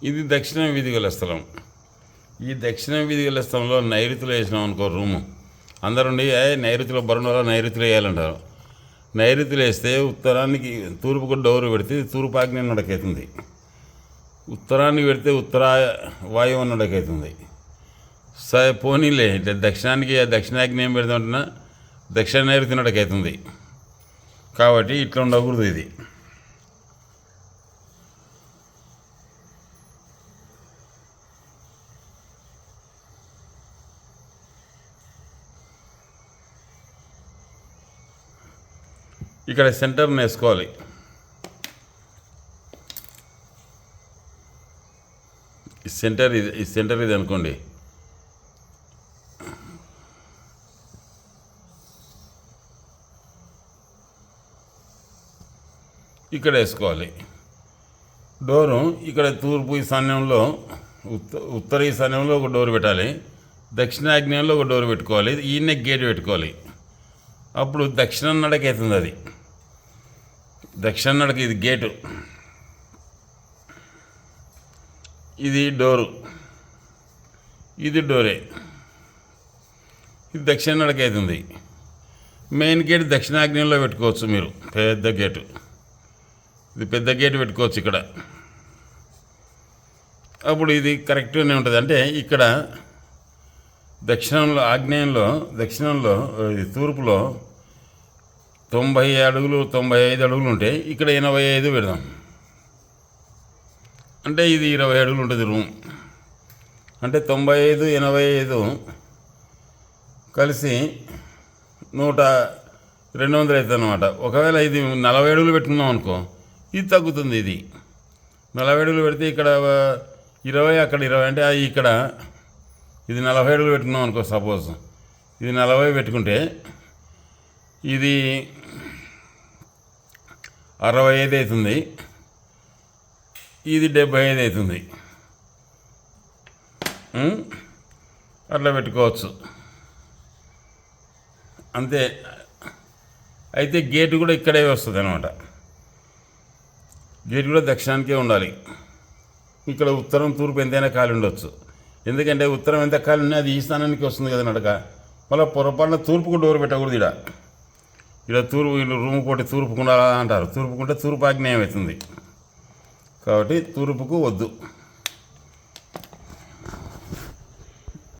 ఇది దక్షిణ వీధి గల స్థలం. ఈ దక్షిణ వీధి గల స్థలంలో నైరుతిలో వేసినాం అనుకో రూము, అందరుండి నైరుతిలో బరుణలో నైరుతిలో వేయాలంటారు. నైరుతిలో వేస్తే ఉత్తరానికి తూర్పుకు డోరు పెడితే తూర్పాగ్ని నడకవుతుంది, ఉత్తరానికి పెడితే ఉత్తర వాయువు నడకవుతుంది. సరే పోనీలే, ఇట్లా దక్షిణానికి దక్షిణాగ్ని ఏం పెడతామంటున్నా దక్షిణ నైరుతి నడకవుతుంది కాబట్టి ఇట్లా ఉండకూడదు. ఇది ఇక్కడ సెంటర్ని వేసుకోవాలి. ఈ సెంటర్ ఇది అనుకోండి. ఇక్కడ వేసుకోవాలి డోరు. ఇక్కడ తూర్పు ఈశాన్యంలో ఉత్తర ఈశాన్యంలో ఒక డోర్ పెట్టాలి, దక్షిణాగ్నేయంలో ఒక డోర్ పెట్టుకోవాలి, ఈయనే గేట్ పెట్టుకోవాలి. అప్పుడు దక్షిణం నడకవుతుంది. అది దక్షిణ నడక. ఇది గేటు, ఇది డోరు, ఇది డోరే. ఇది దక్షిణ నడక అవుతుంది. మెయిన్ గేట్ దక్షిణాగ్నేయంలో పెట్టుకోవచ్చు మీరు, పెద్ద గేటు. ఇది పెద్ద గేటు పెట్టుకోవచ్చు ఇక్కడ. అప్పుడు ఇది కరెక్ట్గానే ఉంటుంది. అంటే ఇక్కడ దక్షిణంలో దక్షిణంలో తూర్పులో 90 అడుగులు 95 అడుగులు ఉంటే ఇక్కడ 85 పెడదాం. అంటే ఇది 20 అడుగులు ఉంటుంది రూమ్. అంటే 95 85 కలిసి 200 అవుతుంది అన్నమాట. ఒకవేళ ఇది 40 అడుగులు పెట్టుకున్నాం అనుకో, ఇది తగ్గుతుంది. ఇది 40 అడుగులు పెడితే ఇక్కడ 20, అక్కడ 20. అంటే ఇక్కడ ఇది 40 అడుగులు పెట్టుకున్నాం అనుకో, సపోజ్ ఇది 40 పెట్టుకుంటే ఇది 65 అవుతుంది, ఇది 75 అవుతుంది. అట్లా పెట్టుకోవచ్చు అంతే. అయితే గేటు కూడా ఇక్కడే వస్తుంది అనమాట. గేటు కూడా దక్షిణానికే ఉండాలి. ఇక్కడ ఉత్తరం తూర్పు ఎంతైనా ఖాళీ ఉండొచ్చు. ఎందుకంటే ఉత్తరం ఎంత ఖాళీ ఉన్నా అది ఈశాన్యానికి వస్తుంది కదా నడక. మళ్ళీ పొరపాటున తూర్పుకు డోర్ పెట్టకూడదు. ఇక్కడ తూర్పు రూమ్ పోటీ తూర్పుకుండా అంటారు. తూర్పుకుంటే తూర్పు ఆగ్నేయం అవుతుంది కాబట్టి తూర్పుకు వద్దు.